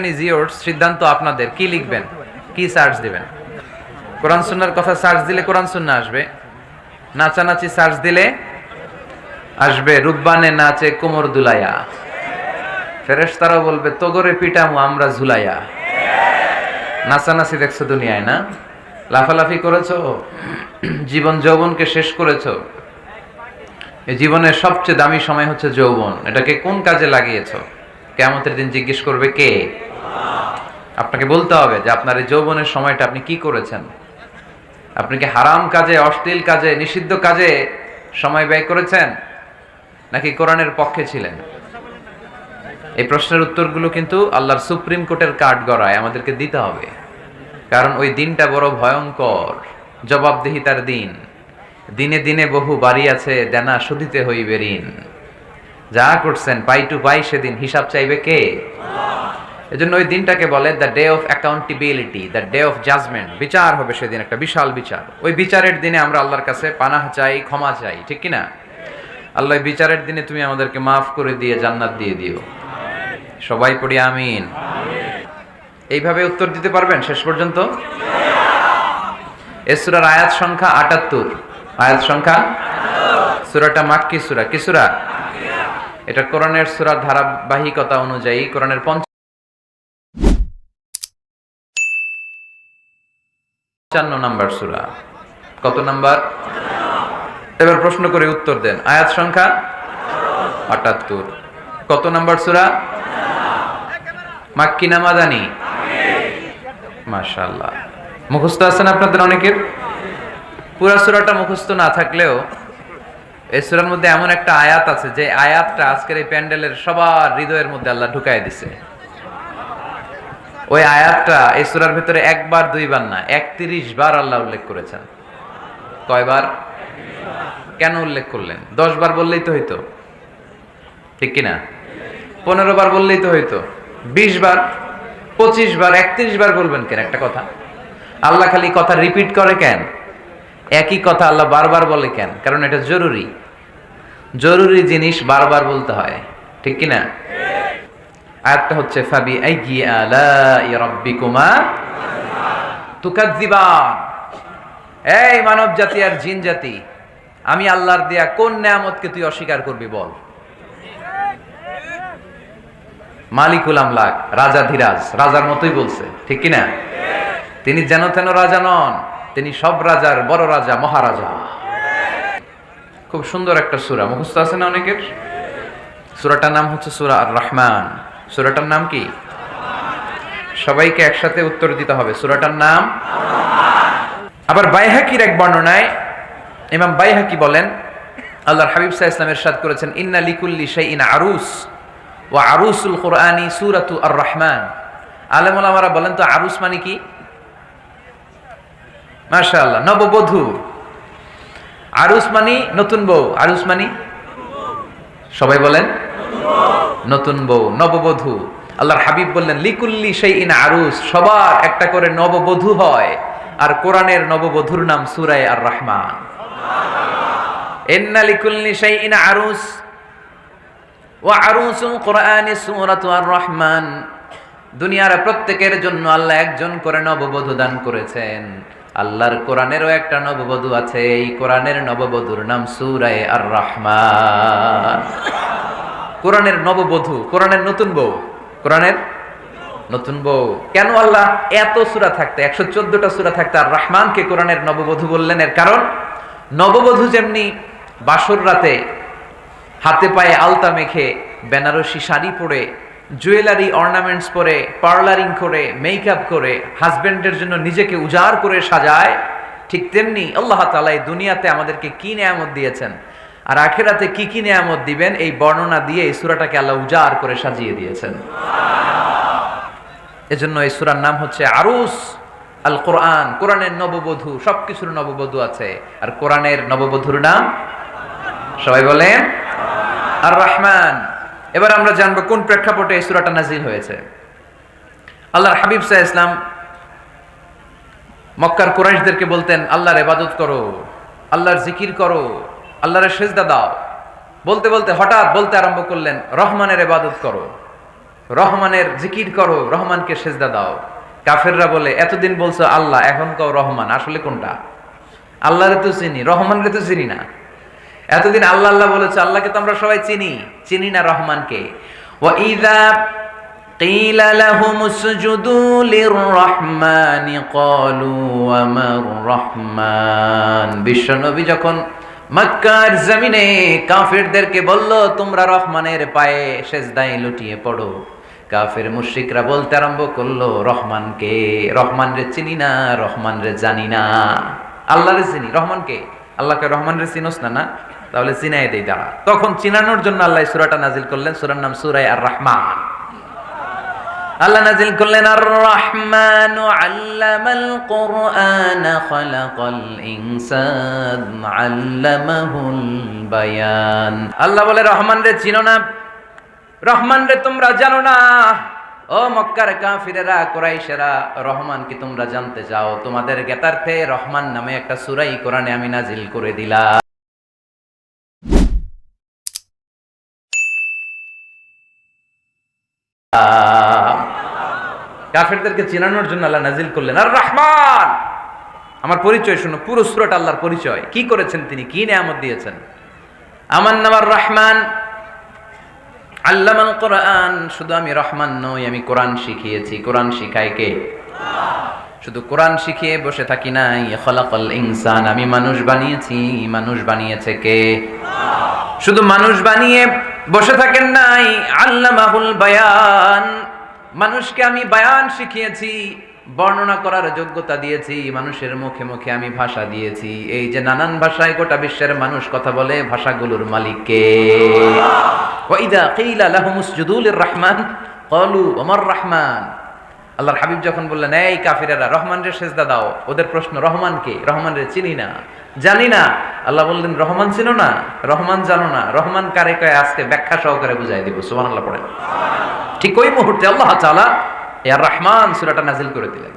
Is yours, সিদ্ধান্ত আপনাদের। কি লিখবেন, কি সার্চ দিবেন? কোরআন সুন্নাহর কথা সার্চ দিলে কোরআন সুন্নাহ আসবে, নাচানাচি সার্চ দিলে আসবে রুব্বানে নাচে কোমর দুলাইয়া, ফেরেশতারাও বলবে তোগরে পিটামু আমরা ঝুলাইয়া। নাচানাচি দেখছো দুনিয়ায় না? লাফালাফি করেছো, জীবন যৌবনকে শেষ করেছো। এই জীবনের সবচেয়ে দামি সময় হচ্ছে যৌবন। এটাকে কোন কাজে লাগিয়েছো? কিয়ামতের দিন জিজ্ঞেস করবে কে? আপনাকে বলতে হবে যে আপনার এই যৌবনের সময়টা আপনি কি করেছেন। আপনি কি হারাম কাজে, অশ্লীল কাজে, নিষিদ্ধ কাজে সময় ব্যয় করেছেন, নাকি কোরআনের পক্ষে ছিলেন? এই প্রশ্নের উত্তরগুলো কিন্তু আল্লাহর সুপ্রিম কোর্টের কাঠ গড়ায় আমাদেরকে দিতে হবে, কারণ ওই দিনটা বড় ভয়ঙ্কর, জবাবদিহিতার দিন। দিনে দিনে বহু বাড়ি আছে, দেনা শুধিতে হইবে ঋণ। যা করছেন পাই টু পাই, সেদিন হিসাব চাইবে কে? এজন্য ওই দিনটাকে বলে the day of accountability, the day of judgement. বিচার হবে সেদিন, একটা বিশাল বিচার। ওই বিচারের দিনে আমরা আল্লাহর কাছে পানাহ চাই, ক্ষমা চাই, ঠিক কিনা? আল্লাহ বিচারের দিনে তুমি আমাদেরকে মাফ করে দিয়ে জান্নাত দিয়ে দিও। সবাই পড়ি আমিন। এইভাবে উত্তর দিতে পারবেন শেষ পর্যন্ত? এই সূরার আয়াত সংখ্যা ৭৮। আয়াত সংখ্যা, সূরাটা মাক্কি সূরা। কি সূরা? এটা কোরআনের সূরার ধারাবাহিকতা অনুযায়ী কোরআনের ৫৫ নাম্বার সূরা। কত নাম্বার? এবার প্রশ্ন করে উত্তর দেন। আয়াত সংখ্যা ৭৮। কত নাম্বার সূরা? মাক্কি না মাদানী? মাশাআল্লাহ। মুখস্থ আছেন আপনাদের অনেকের? পুরা সূরাটা মুখস্থ না থাকলেও এই সূরার মধ্যে এমন একটা আয়াত আছে যে আয়াতটা আজকের এই প্যান্ডেলের সবার হৃদয়ের মধ্যে আল্লাহ ঢুকায় দিছে। ওই আয়াতটা এই সূরার ভিতরে একবার দুইবার না, ৩১ বার আল্লাহ উল্লেখ করেছেন। কয়বার? কেন উল্লেখ করলেন? ১০ বার বললেই তো হইতো, ঠিক কিনা? ১৫ বার বললেই তো হইতো, ২০ বার, ২৫ বার, ৩১ বার বলবেন কেন একটা কথা? আল্লাহ খালি কথা রিপিট করে কেন? একই কথা আল্লাহ বারবার বলে কেন? কারণ এটা জরুরি। জরুরি জিনিস বারবার বলতে হয়, ঠিক কিনা? আয়াতটা হচ্ছে ফাবি আইয়ি আলাই রাব্বিকুমা তুকাজ্জিবান। এই মানব জাতি আর জিন জাতি, আমি আল্লাহর দেয়া কোন নেয়ামতকে তুই অস্বীকার করবি বল? মালিকুল আমলাক, রাজাধিরাজ, রাজার মতোই বলছে, ঠিক কিনা? তিনি যেন তেন রাজা নন, তিনি সব রাজার বড় রাজা, মহারাজা। খুব সুন্দর একটা সূরা, মুখস্থ আছে না অনেকের? সূরাটার নাম হচ্ছে সূরা আর রহমান। সূরাটার নাম কি? সবাইকে একসাথে উত্তর দিতে হবে। সূরাটার নাম? আবার বাইহাকির এক বর্ণনায় ইমাম বাইহাকি বলেন, আল্লাহর হাবিব সাল্লাল্লাহু আলাইহি ওয়াসাল্লাম ইরশাদ করেছেন, ইন্না লিকুল্লি শাইইন আরুস ওয়া আরুসুল কুরআনি সূরাতু আর রহমান। আলেম ওলামারা বলেন তো আরুস মানে কি? মাশাআল্লাহ, নববধূ। আরুস মানে নতুন বউ। আরুস মানে সবাই বলেন নতুন বউ, নববধূ। আল্লাহর হাবিব বললেন লিকুল্লি শাইইন আরুস, সবার একটা করে নববধূ হয়। আর কোরআনের নববধূর নাম সূরা আর রহমান। ইন্না লিকুল্লি শাইইন আরুস ওয়া আরুসুল কুরআনি সূরাতু আর রহমান। দুনিয়ার প্রত্যেকের জন্য আল্লাহ একজন করে নববধূ দান করেছেন। আল্লাহর কোরআনেরও একটা নববধূ আছে, এই কোরআনের নববধূর নাম সূরা আর রহমান। কোরআনের নববধূ, কোরআনের নতুন বউ, কোরআনের নতুন বউ। কেন আল্লাহ এত সূরা থাকতে, ১১৪টা সূরা থাকতে আর রহমানকে কোরআনের নববধূ বললেন? এর কারণ নববধূ যেমনি বাসর রাতে হাতে পায়ে আলতা মেখে, বেনারসি শাড়ি পরে, জুয়েলারি অর্নামেন্টস পরে, পার্লারিং করে, মেকআপ করে হাজবেন্ডের জন্য নিজেকে উজাড় করে সাজায়, ঠিক তেমনি আল্লাহ তাআলা এই দুনিয়াতে আমাদেরকে কি নেয়ামত দিয়েছেন আর আখিরাতে কি কি নেয়ামত দিবেন, এই বর্ণনা দিয়ে এই সূরাটাকে আল্লাহ উজাড় করে সাজিয়ে দিয়েছেন। এজন্য এই সূরার নাম হচ্ছে আরুস আল কোরআন। কোরআনের নববধূ, সবকিছুর নববধূ আছে। আর কোরআনের নববধূর নাম সবাই বলেন আর রহমান। এবার আমরা জানবো কোন প্রেক্ষাপটে এই সূরাটা নাজিল হয়েছে। আল্লাহর হাবিব সাল্লাল্লাহু আলাইহি ওয়াসাল্লাম মক্কার কুরাইশদেরকে বলতেন, আল্লাহর ইবাদত করো, আল্লাহর জিকির করো, আল্লাহর সিজদা দাও। বলতে বলতে হঠাৎ বলতে আরম্ভ করলেন, রহমানের ইবাদত করো। রহমানের জিকির করো, রহমানকে সেজদা দাও। কাফেররা বলে এতদিন বলছো আল্লাহ, এখন কও রহমান, আসলে কোনটা? আল্লাহরে তো চিনি, রহমানরে তো চিনি না। এতদিন আল্লাহ আল্লাহ বলেছো, আল্লাহকে তো আমরা সবাই চিনি, চিনি না রহমানকে। ওয়া ইযা قيل لهم اسجدوا للرحمن قالوا وما الرحمن। বিশ্বনবী যখন মক্কার জমিনে কাফেরদেরকে বলল তোমরা রহমানের পায়ে সেজদায় লুটিয়ে পড়ো, কাফের মুশরিকরা বলতে আরম্ভ করলো রহমানকে, রহমানরে চিনি না, রহমানরে জানি না। আল্লাহরে চিনি, রহমানকে, আল্লাহকে রহমানরে চিনোস না? না, তাহলে চিনাই দেই দাঁড়া। তখন চিনানোর জন্য আল্লাহ সূরাটা নাজিল করলেন, সূরার নাম সূরা আর রহমান। আল্লাহ নাজিল করলেন আর রহমানু আল্লামাল কুরআন খালাকাল ইনসান আল্লামাহুল বায়ান। আল্লাহ বলে রহমান রে চিনো না, রহমান রে তোমরা জানো না। ও মক্কার কাফিরেরা, কুরাইশেরা, রহমান কি তোমরা জানতে চাও? তোমাদের জ্ঞাতার্থে রহমান নামে একটা সূরা কোরআনে আমি নাজিল করে দিলাম। কাফেরদেরকে চেনানোর জন্য আল্লাহ নাজিল করলেন আর রহমান। আমার পরিচয় শুনো, পুরো সূরাটা আল্লাহর পরিচয়, কি করেছেন তিনি, কি নিয়ামত দিয়েছেন। আমার নাম আর রহমান, আল্লামাল কোরআন। শুধু আমি রহমান নই, আমি কোরআন শিখিয়েছি। কোরআন শিখায় কে? শুধু কোরআন শিখিয়ে বসে থাকি নাই, খলাকাল ইনসান, আমি মানুষ বানিয়েছি। মানুষ বানিয়েছে কে? শুধু মানুষ বানিয়ে বসে থাকেন নাই, আল্লামাহুল বায়ান, মানুষকে আমি বায়ান শিখিয়েছি, বর্ণনা করার যোগ্যতা দিয়েছি। মানুষের মুখে মুখে আমি ভাষা দিয়েছি। এই যে নানান ভাষায় গোটা বিশ্বের মানুষ কথা বলে, ভাষাগুলোর মালিক কে? ওয়া ইযা কিলা লাহুম উসজুদু লির-রাহমান ক্বালু ওমার রাহমান। আল্লাহর হাবিব যখন বললেন এই কাফিরেরা রহমানরে সেজদা দাও, ওদের প্রশ্ন রহমান কে? রহমানরে চিনি না, জানি না। আল্লাহ বললেন রহমান চিনো না, রহমান জানো না, রহমান কারে কয় আজকে ব্যাখ্যা সহকারে বুঝাই দিব। সুবহানাল্লাহ পড়েন। ঠিক ওই মুহূর্তে আল্লাহ তাআলা ইয়া রহমান সূরাটা নাযিল করে দিলেন।